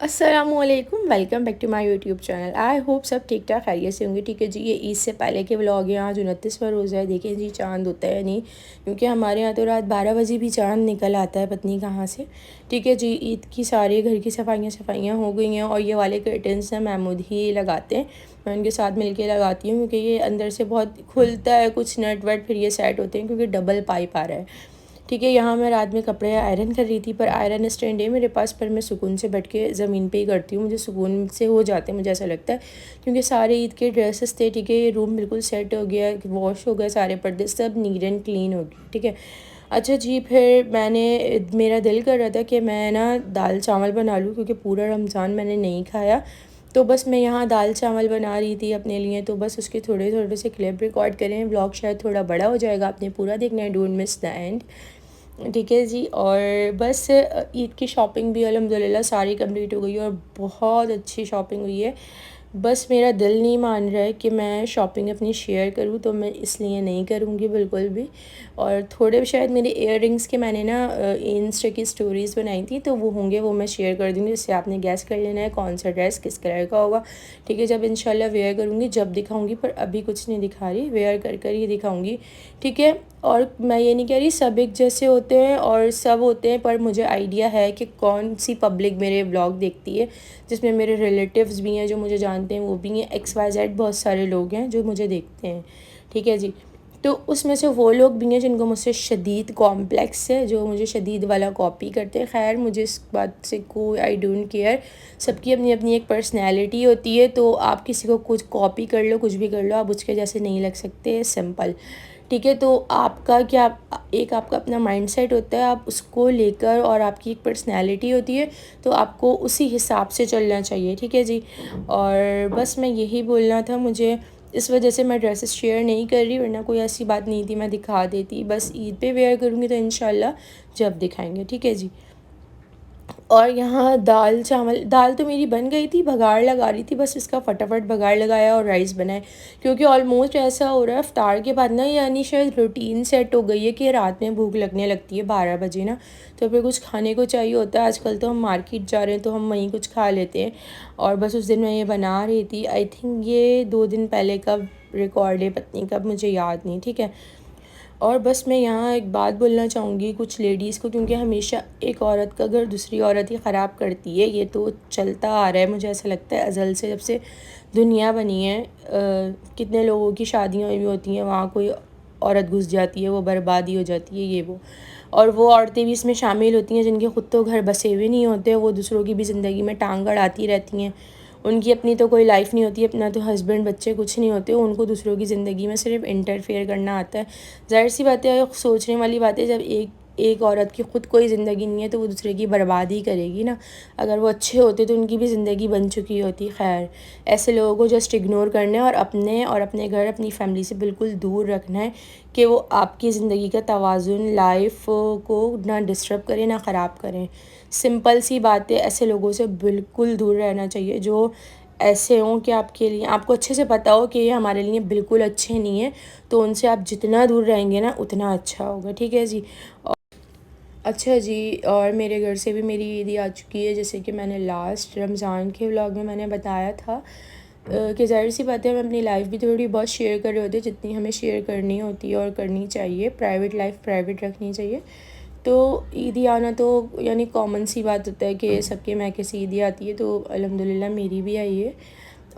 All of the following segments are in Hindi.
अस्सलामुअलैकुम, welcome back to my YouTube channel. I hope सब ठीक ठाक खैरियत से होंगे। ठीक है जी, ये ईद से पहले के व्लॉग है। आज 29वां रोज़ा है। देखें जी चांद होता है नहीं, क्योंकि हमारे यहाँ तो रात 12 बजे भी चांद निकल आता है, पत्नी कहाँ से। ठीक है जी, ईद की सारी घर की सफाइयाँ हो गई हैं और ये वाले कर्टन्स हैं महमूद ही लगाते हैं। मैं उनके साथ मिल के लगाती हूँ, क्योंकि ये अंदर से बहुत खुलता है, कुछ नट वट फिर ये सेट होते हैं, क्योंकि डबल पाइप आ रहा है। ठीक है, यहाँ मैं रात में कपड़े आयरन कर रही थी, पर आयरन स्टैंड है मेरे पास, पर मैं सुकून से बैठ के ज़मीन पे ही करती हूँ। मुझे सुकून से हो जाते हैं, मुझे ऐसा लगता है, क्योंकि सारे ईद के ड्रेसेस थे। ठीक है, ये रूम बिल्कुल सेट हो गया, वॉश हो गया, सारे पर्दे सब नीट एंड क्लीन हो गए। ठीक है, अच्छा जी, फिर मेरा दिल कर रहा था कि मैं ना दाल चावल बना लूँ, क्योंकि पूरा रमज़ान मैंने नहीं खाया। तो बस मैं यहाँ दाल चावल बना रही थी अपने लिए, तो बस उसके थोड़े थोड़े से क्लिप रिकॉर्ड करें। व्लॉग शायद थोड़ा बड़ा हो जाएगा, आपने पूरा देखना है, डोंट मिस द एंड। ठीक है जी, और बस ईद की शॉपिंग भी अल्हम्दुलिल्लाह सारी कंप्लीट हो गई है, और बहुत अच्छी शॉपिंग हुई है। बस मेरा दिल नहीं मान रहा है कि मैं शॉपिंग अपनी शेयर करूं, तो मैं इसलिए नहीं करूंगी बिल्कुल भी। और थोड़े शायद मेरे इयर रिंग्स के मैंने ना इंस्टा की स्टोरीज़ बनाई थी, तो वो होंगे, वो मैं शेयर कर दूँगी, जिससे आपने गैस कर लेना है कौन सा ड्रेस किस कलर का होगा। ठीक है, जब इंशाल्लाह वेयर करूँगी जब दिखाऊँगी, पर अभी कुछ नहीं दिखा रही, वेयर कर कर ही दिखाऊँगी। ठीक है, और मैं ये नहीं कह रही सब एक जैसे होते हैं और सब होते हैं, पर मुझे आइडिया है कि कौन सी पब्लिक मेरे ब्लॉग देखती है, जिसमें मेरे रिलेटिव्स भी हैं जो मुझे जानते हैं, वो भी हैं, XYZ बहुत सारे लोग हैं जो मुझे देखते हैं। ठीक है जी, तो उसमें से वो लोग भी हैं जिनको मुझसे शदीद कॉम्प्लेक्स है, जो मुझे शदीद वाला कॉपी करते हैं। खैर, मुझे इस बात से कोई आई डोंट केयर। सबकी अपनी अपनी एक पर्सनैलिटी होती है, तो आप किसी को कुछ कॉपी कर लो, कुछ भी कर लो, आप उसके जैसे नहीं लग सकते, सिंपल। ठीक है, तो आपका क्या, एक आपका अपना माइंडसेट होता है, आप उसको लेकर, और आपकी एक पर्सनैलिटी होती है, तो आपको उसी हिसाब से चलना चाहिए। ठीक है जी, और बस मैं यही बोलना था मुझे, इस वजह से मैं ड्रेसेस शेयर नहीं कर रही, वरना कोई ऐसी बात नहीं थी, मैं दिखा देती। बस ईद पे वेयर करूँगी तो इंशाल्लाह जब दिखाएंगे। ठीक है जी, और यहाँ दाल चावल, दाल तो मेरी बन गई थी, बघाड़ लगा रही थी, बस इसका फटाफट बघाड़ लगाया और राइस बनाए, क्योंकि ऑलमोस्ट ऐसा हो रहा है इफ्तार के बाद ना, यानी शायद रूटीन सेट हो गई है कि रात में भूख लगने लगती है 12 बजे ना, तो फिर कुछ खाने को चाहिए होता है। आजकल तो हम मार्केट जा रहे हैं, तो हम वहीं कुछ खा लेते हैं। और बस उस दिन मैं ये बना रही थी, आई थिंक ये 2 दिन पहले का रिकॉर्ड है, पत्नी का मुझे याद नहीं। ठीक है, और बस मैं यहाँ एक बात बोलना चाहूँगी कुछ लेडीज़ को, क्योंकि हमेशा एक औरत का घर दूसरी औरत ही ख़राब करती है, ये तो चलता आ रहा है, मुझे ऐसा लगता है अज़ल से, जब से दुनिया बनी है। कितने लोगों की शादियाँ भी होती हैं, वहाँ कोई औरत घुस जाती है, वो बर्बादी हो जाती है, ये वो। और वो औरतें भी इसमें शामिल होती हैं जिनके ख़ुद तो घर बसे हुए नहीं होते, वो दूसरों की भी ज़िंदगी में टांग अड़ाती रहती हैं। उनकी अपनी तो कोई लाइफ नहीं होती, अपना तो हस्बैंड बच्चे कुछ नहीं होते, उनको दूसरों की ज़िंदगी में सिर्फ इंटरफेयर करना आता है। ज़ाहिर सी बात है, सोचने वाली बात है, जब एक एक औरत की ख़ुद कोई ज़िंदगी नहीं है, तो वो दूसरे की बर्बादी करेगी ना। अगर वो अच्छे होते तो उनकी भी ज़िंदगी बन चुकी होती। खैर, ऐसे लोगों को जस्ट इग्नोर करना है, और अपने घर, अपनी फैमिली से बिल्कुल दूर रखना है, कि वो आपकी ज़िंदगी का तवाज़ुन, लाइफ को ना डिस्टर्ब करें, ना ख़राब करें। सिंपल सी बात है, ऐसे लोगों से बिल्कुल दूर रहना चाहिए, जो ऐसे हों कि आपके लिए, आपको अच्छे से पता हो कि ये हमारे लिए बिल्कुल अच्छे नहीं है, तो उनसे आप जितना दूर रहेंगे ना उतना अच्छा होगा। ठीक है जी, अच्छा जी, और मेरे घर से भी मेरी ईदी आ चुकी है, जैसे कि मैंने लास्ट रमज़ान के व्लॉग में मैंने बताया था कि ज़ाहिर सी बात है, हम अपनी लाइफ भी थोड़ी बहुत शेयर कर रहे होते हैं, जितनी हमें शेयर करनी होती है और करनी चाहिए। प्राइवेट लाइफ प्राइवेट रखनी चाहिए। तो ईदी आना तो यानी कॉमन सी बात होता है कि सबके मैके से ईदी आती है, तो अल्हम्दुलिल्लाह मेरी भी आई है।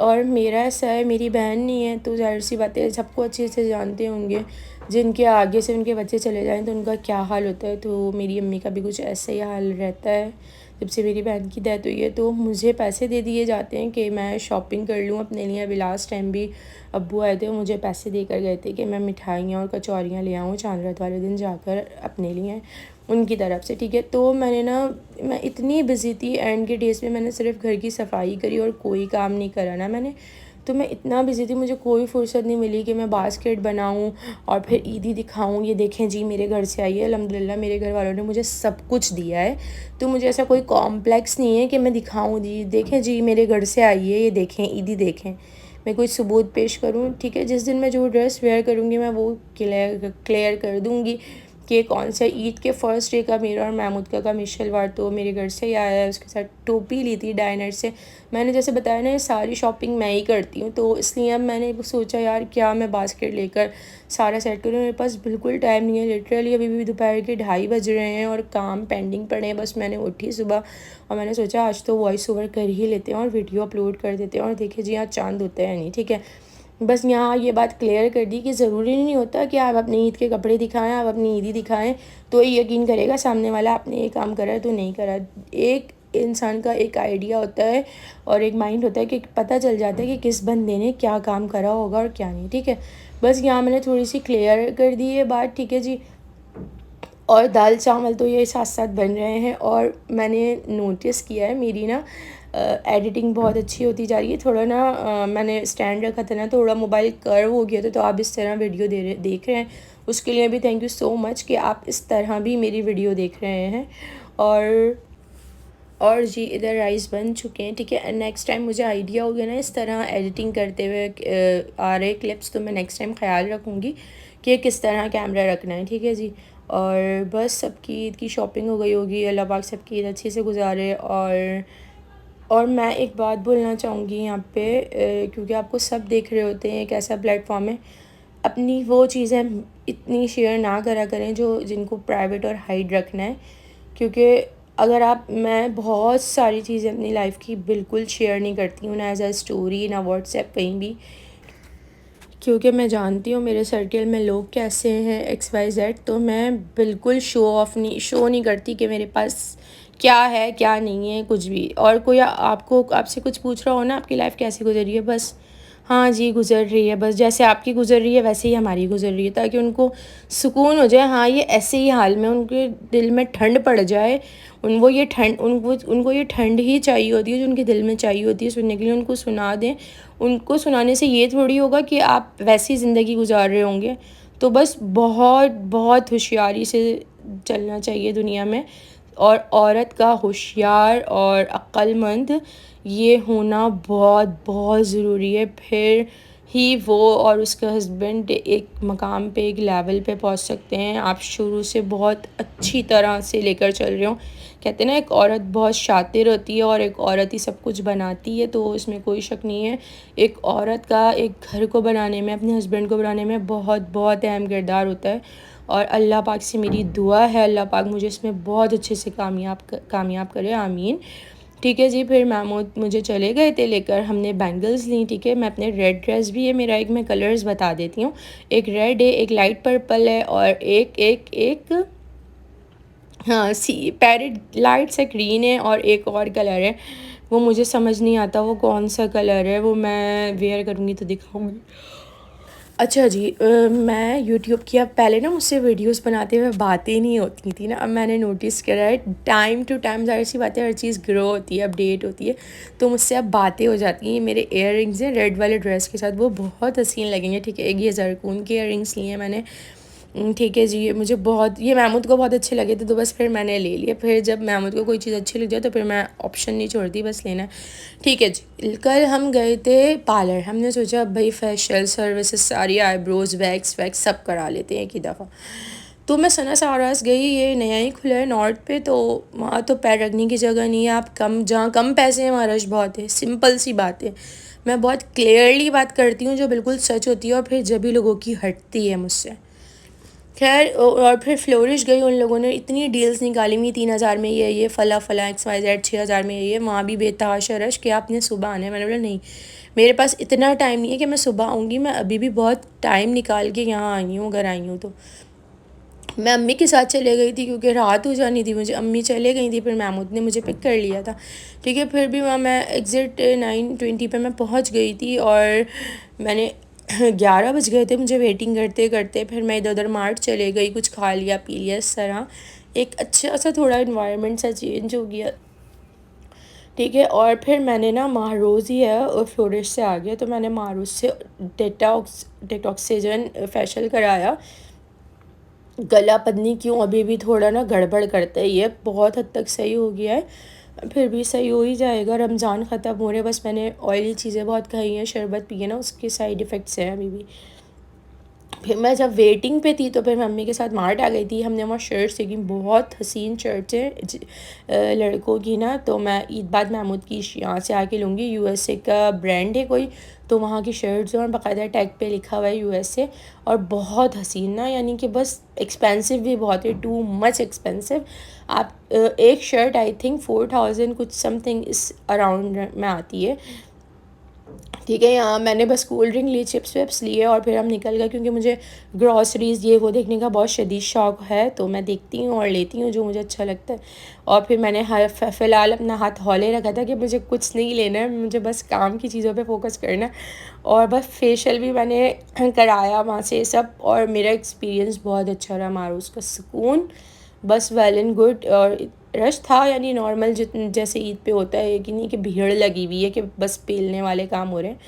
और मेरा ऐसा है, मेरी बहन नहीं है, तो ज़ाहिर सी बात है, सबको अच्छे से जानते होंगे, जिनके आगे से उनके बच्चे चले जाएं तो उनका क्या हाल होता है। तो मेरी अम्मी का भी कुछ ऐसा ही हाल रहता है, जब से मेरी बहन की डेथ हुई है। तो मुझे पैसे दे दिए जाते हैं कि मैं शॉपिंग कर लूँ अपने लिए। अभी लास्ट टाइम भी अब्बू आए थे, वो मुझे पैसे दे कर गए थे कि मैं मिठाइयाँ और कचौरियाँ ले आऊँ चांद रात वाले दिन जाकर अपने लिए, उनकी तरफ से। ठीक है, तो मैं इतनी बिज़ी थी, एंड के डेज़ में मैंने सिर्फ घर की सफाई करी और कोई काम नहीं करा ना मैंने। तो मैं इतना बिज़ी थी, मुझे कोई फुर्सत नहीं मिली कि मैं बास्केट बनाऊं और फिर ईदी दिखाऊं, ये देखें जी मेरे घर से आई है। अल्हम्दुलिल्लाह मेरे घर वालों ने मुझे सब कुछ दिया है, तो मुझे ऐसा कोई कॉम्प्लेक्स नहीं है कि मैं दिखाऊं जी, देखें जी मेरे घर से आई है, ये देखें ईदी देखें, मैं कोई सबूत पेश करूं। ठीक है, जिस दिन मैं जो ड्रेस वेयर करूंगी मैं वो क्लियर कर दूंगी कि कौन सा ईद के फर्स्ट डे का मेरा और महमूद का कमीज शलवार तो मेरे घर से ही आया है। उसके साथ टोपी ली थी डाइनर से। मैंने जैसे बताया ना, ये सारी शॉपिंग मैं ही करती हूँ, तो इसलिए अब मैंने सोचा यार क्या मैं बास्केट लेकर सारा सेट करूँ। मेरे पास बिल्कुल टाइम नहीं है, लिटरली अभी भी दोपहर के 2:30 बज रहे हैं और काम पेंडिंग पड़े हैं। बस मैंने उठी सुबह और मैंने सोचा आज तो वॉइस ओवर कर ही लेते हैं और वीडियो अपलोड कर देते हैं। और देखिए जी, यहाँ चाँद होता है नहीं, ठीक है। बस यहाँ ये बात क्लियर कर दी कि ज़रूरी नहीं होता कि आप अपने ईद के कपड़े दिखाएं, आप अपनी ईदी दिखाएं तो ही यकीन करेगा सामने वाला आपने ये काम करा है तो नहीं करा। एक इंसान का एक आइडिया होता है और एक माइंड होता है कि पता चल जाता है कि किस बंदे ने क्या काम करा होगा और क्या नहीं, ठीक है। बस यहाँ मैंने थोड़ी सी क्लियर कर दी ये बात, ठीक है जी। और दाल चावल तो ये साथ साथ बन रहे हैं। और मैंने नोटिस किया है मेरी ना एडिटिंग बहुत अच्छी होती जा रही है। थोड़ा ना मैंने स्टैंड रखा था ना, थोड़ा मोबाइल कर्व हो गया था, तो आप इस तरह वीडियो देख रहे हैं। उसके लिए भी थैंक यू सो मच कि आप इस तरह भी मेरी वीडियो देख रहे हैं। और जी इधर राइस बन चुके हैं, ठीक है। नेक्स्ट टाइम मुझे आइडिया हो गया ना इस तरह एडिटिंग करते हुए आ रहे क्लिप्स, तो मैं नेक्स्ट टाइम ख्याल रखूँगी कि किस तरह कैमरा रखना है, ठीक है जी। और बस सबकी ईद की शॉपिंग हो गई होगी, अल्लाह पाक सबकी ईद अच्छे से गुजारे। और मैं एक बात बोलना चाहूँगी यहाँ पे, क्योंकि आपको सब देख रहे होते हैं, एक ऐसा प्लेटफॉर्म है, अपनी वो चीज़ें इतनी शेयर ना करा करें जो जिनको प्राइवेट और हाइड रखना है। क्योंकि अगर आप मैं बहुत सारी चीज़ें अपनी लाइफ की बिल्कुल शेयर नहीं करती हूँ, ना एज अ स्टोरी, ना व्हाट्सएप, कहीं भी, क्योंकि मैं जानती हूँ मेरे सर्कल में लोग कैसे हैं XYZ। तो मैं बिल्कुल शो नहीं करती कि मेरे पास क्या है क्या नहीं है कुछ भी। और कोई आपसे कुछ पूछ रहा हो ना आपकी लाइफ कैसी गुजर रही है, बस हाँ जी गुज़र रही है, बस जैसे आपकी गुज़र रही है वैसे ही हमारी गुज़र रही है, ताकि उनको सुकून हो जाए। हाँ, ये ऐसे ही हाल में उनके दिल में ठंड पड़ जाए। उनको ये ठंड ही चाहिए होती है जो उनके दिल में चाहिए होती है सुनने के लिए। उनको सुना दें। उनको सुनाने से ये थोड़ी होगा कि आप वैसी ज़िंदगी गुजार रहे होंगे। तो बस बहुत बहुत होशियारी से चलना चाहिए दुनिया में। और औरत का होशियार और अक्लमंद ये होना बहुत बहुत ज़रूरी है। फिर ही वो और उसका हस्बैंड एक मकाम पे, एक लेवल पे पहुंच सकते हैं। आप शुरू से बहुत अच्छी तरह से लेकर चल रहे हो। कहते हैं ना, एक औरत बहुत शातिर होती है और एक औरत ही सब कुछ बनाती है, तो इसमें कोई शक नहीं है। एक औरत का एक घर को बनाने में, अपने हस्बैंड को बनाने में बहुत बहुत अहम किरदार होता है। और अल्लाह पाक से मेरी दुआ है, अल्लाह पाक मुझे इसमें बहुत अच्छे से कामयाब करे, आमीन। ठीक है जी। फिर महमूद मुझे चले गए थे लेकर, हमने बैंगल्स ली, ठीक है। मैं अपने रेड ड्रेस भी है मेरा, एक मैं कलर्स बता देती हूँ। एक रेड है, एक लाइट पर्पल है और एक एक एक हाँ पैरेट लाइट से ग्रीन है और एक और कलर है, वो मुझे समझ नहीं आता वो कौन सा कलर है, वो मैं वेयर करूँगी तो दिखाऊँगी। अच्छा जी, मैं यूट्यूब की, अब पहले ना मुझसे वीडियोस बनाते हुए बातें नहीं होती थी ना, अब मैंने नोटिस करा है टाइम टू टाइम, जाहिर सी बातें, हर चीज़ ग्रो होती है, अपडेट होती है, तो मुझसे अब बातें हो जाती हैं। मेरे इयर रिंग्स हैं रेड वाले ड्रेस के साथ, वो बहुत हसीन लगेंगे, ठीक है। एक ये जरकून के इयर रिंग्स लिए हैं मैंने, ठीक है जी। ये महमूद को बहुत अच्छे लगे थे, तो बस फिर मैंने ले लिए। फिर जब महमूद को कोई चीज़ अच्छी लग जाए तो फिर मैं ऑप्शन नहीं छोड़ती, बस लेना है, ठीक है जी। कल हम गए थे पार्लर, हमने सोचा भाई फेशियल सर्विसेज सारी, आईब्रोज, वैक्स सब करा लेते हैं एक ही दफ़ा। तो मैं सना सारास गई, ये नया ही खुला है नॉर्थ पे, तो वहाँ तो पैर रखने की जगह नहीं है। आप जहाँ कम पैसे हैं वहाँ रश बहुत है, सिंपल सी बात है। मैं बहुत क्लियरली बात करती हूँ जो बिल्कुल सच होती है, और फिर जब भी लोगों की हटती है मुझसे। खैर, और फिर फ्लोरिश गई, उन लोगों ने इतनी डील्स निकाली हुई, 3,000 में ये फला XYZ, 6,000 में ये, वहाँ भी बेतहाशा रश कि आपने सुबह आना है। मैंने बोला नहीं, मेरे पास इतना टाइम नहीं है कि मैं सुबह आऊँगी, मैं अभी भी बहुत टाइम निकाल के यहाँ आई हूँ, अगर आई हूँ तो। मैं अम्मी के साथ चले गई थी क्योंकि रात हो जानी थी मुझे, अम्मी चले गई थी, फिर महमूद ने मुझे पिक कर लिया था, ठीक है। फिर भी वहाँ मैं एग्ज़ैक्ट 9:20 पे मैं पहुँच गई थी, और मैंने 11 बज गए थे मुझे वेटिंग करते करते। फिर मैं इधर उधर मार्ट चले गई, कुछ खा लिया पी लिया, इस तरह एक अच्छा सा थोड़ा इन्वायरमेंट सा चेंज हो गया, ठीक है। और फिर मैंने ना माहरोज़ ही है और फ्लोरिश से आ गया, तो मैंने माहरोज़ से डेटॉक्सीजन फेशियल कराया। गला पत्नी क्यों अभी भी थोड़ा ना गड़बड़ करता है, ये बहुत हद तक सही हो गया है, फिर भी सही हो ही जाएगा। रमज़ान ख़त्म हो रहे, बस मैंने ऑयली चीज़ें बहुत खाई हैं, शरबत पी है ना, उसके साइड इफ़ेक्ट्स हैं अभी भी। फिर मैं जब वेटिंग पे थी तो फिर मम्मी के साथ मार्ट आ गई थी। हमने वहाँ शर्ट्स देखी, बहुत हसीन शर्ट्स हैं लड़कों की ना। तो मैं ईद बाद महमूद की यहाँ से आके लूँगी, यूएसए का ब्रांड है कोई, तो वहाँ की शर्ट्स और बाकायदा टैग पे लिखा हुआ है यूएसए, और बहुत हसीन ना, यानी कि बस एक्सपेंसिव भी बहुत है, टू मच एक्सपेंसिव। आप एक शर्ट आई थिंक 4000 कुछ समथिंग इस अराउंड में आती है। ठीक है, यहाँ मैंने बस कोल्ड ड्रिंक ली, चिप्स विप्स लिए और फिर हम निकल गए, क्योंकि मुझे ग्रॉसरीज़ ये वो देखने का बहुत शदीद शौक़ है, तो मैं देखती हूँ और लेती हूँ जो मुझे अच्छा लगता है। और फिर मैंने फ़िलहाल अपना हाथ हौले रखा था कि मुझे कुछ नहीं लेना है, मुझे बस काम की चीज़ों पे फोकस करना है। और बस फेशियल भी मैंने कराया वहाँ से सब, और मेरा एक्सपीरियंस बहुत अच्छा रहा। मारूस का सुकून, बस वेल एंड गुड। और रश था, यानी नॉर्मल जैसे ईद पे होता है कि नहीं कि भीड़ लगी हुई है कि बस पेलने वाले काम हो रहे हैं,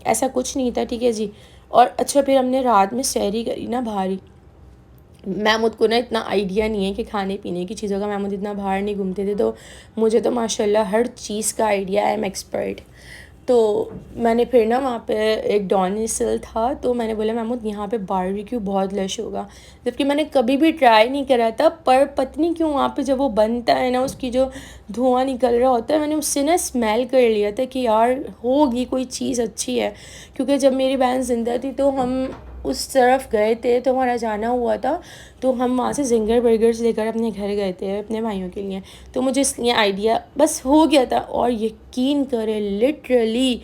ऐसा कुछ नहीं था। ठीक है जी। और अच्छा, फिर हमने रात में सहरी करी ना भारी। महमूद को ना इतना आइडिया नहीं है कि खाने पीने की चीज़ों का, महमूद इतना बाहर नहीं घूमते थे, तो मुझे तो माशाल्लाह हर चीज़ का आइडिया है, आई एम एक्सपर्ट। तो मैंने फिर ना वहाँ पे एक डॉनिसल था, तो मैंने बोला महमूद यहाँ पे बारबेक्यू बहुत लश होगा, जबकि मैंने कभी भी ट्राई नहीं करा था, पर पता नहीं क्यों वहाँ पे जब वो बनता है ना, उसकी जो धुआं निकल रहा होता है, मैंने उससे ना स्मेल कर लिया था कि यार होगी कोई चीज़ अच्छी है। क्योंकि जब मेरी बहन ज़िंदा थी तो हम उस तरफ गए थे, तो हमारा जाना हुआ था, तो हम वहाँ से जिंगर बर्गर्स लेकर अपने घर गए थे अपने भाइयों के लिए, तो मुझे इसलिए आइडिया बस हो गया था। और यकीन करें, लिटरली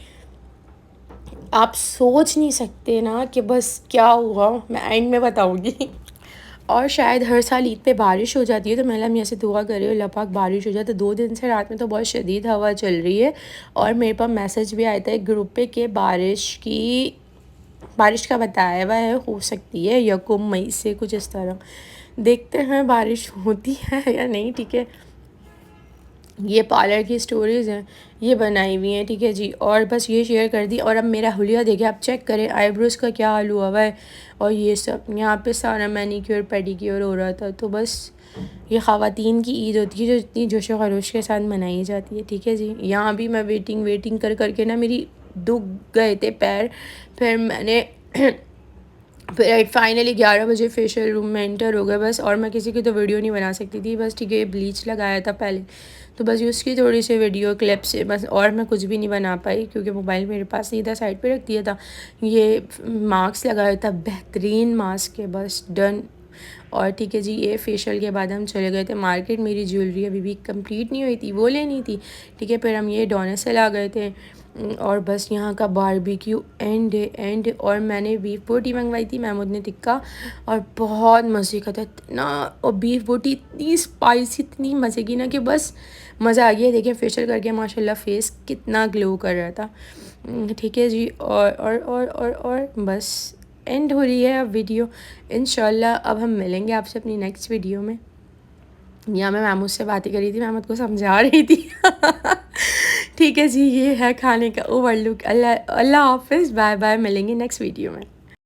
आप सोच नहीं सकते ना कि बस क्या हुआ, मैं एंड में बताऊँगी। और शायद हर साल ईद पे बारिश हो जाती है, तो मैं अल्लाह से दुआ कर रही हूँ अल्लाह पाक बारिश हो जाए। तो 2 दिन से रात में तो बहुत शदीद हवा चल रही है, और मेरे पास मैसेज भी आया था एक ग्रुप पे कि बारिश का बताया हुआ है, हो सकती है 1 मई से, कुछ इस तरह। देखते हैं बारिश होती है या नहीं। ठीक है, ये पार्लर की स्टोरीज़ हैं, ये बनाई हुई हैं। ठीक है जी, और बस ये शेयर कर दी। और अब मेरा हुलिया देखिए, आप चेक करें आईब्रोज़ का क्या हाल हुआ है, और ये सब यहाँ पे सारा मैनीक्योर पेडिक्योर हो रहा था। तो बस ये ख़वातीन की ईद होती है जो इतनी जोशो खरोश के साथ मनाई जाती है। ठीक है जी, यहाँ भी मैं वेटिंग कर करके ना मेरी दुख गए थे पैर। फिर मैंने फिर फाइनली 11 बजे फेशियल रूम में एंटर हो गए बस। और मैं किसी की तो वीडियो नहीं बना सकती थी बस। ठीक है, ब्लीच लगाया था पहले, तो बस उसकी थोड़ी सी वीडियो क्लिप से बस, और मैं कुछ भी नहीं बना पाई क्योंकि मोबाइल मेरे पास नहीं था, साइड पे रख दिया था। ये मास्क लगाया था, बेहतरीन मास्क है, बस डन। और ठीक है जी, ये फेशियल के बाद हम चले गए थे मार्केट। मेरी ज्वेलरी अभी भी कंप्लीट नहीं हुई थी, वो लेनी थी। ठीक है, फिर हम ये डोनेसल आ गए थे, और बस यहाँ का बारबेक्यू एंड। और मैंने बीफ बोटी मंगवाई थी, महमूद ने टिक्का, और बहुत मज़े का था इतना। और बीफ बोटी इतनी स्पाइसी, इतनी मज़े की ना कि बस मज़ा आ गया। देखिए फेशियल करके माशाल्लाह फेस कितना ग्लो कर रहा था। ठीक है जी, और बस एंड हो रही है अब वीडियो। इंशाल्लाह अब हम मिलेंगे आपसे अपनी नेक्स्ट वीडियो में। यहाँ मैं महमूद से बातें कर रही थी, महमूद को समझा रही थी। ठीक है जी, ये है खाने का ओवरलुक। अल्लाह हाफिज़, बाय बाय, मिलेंगे नेक्स्ट वीडियो में।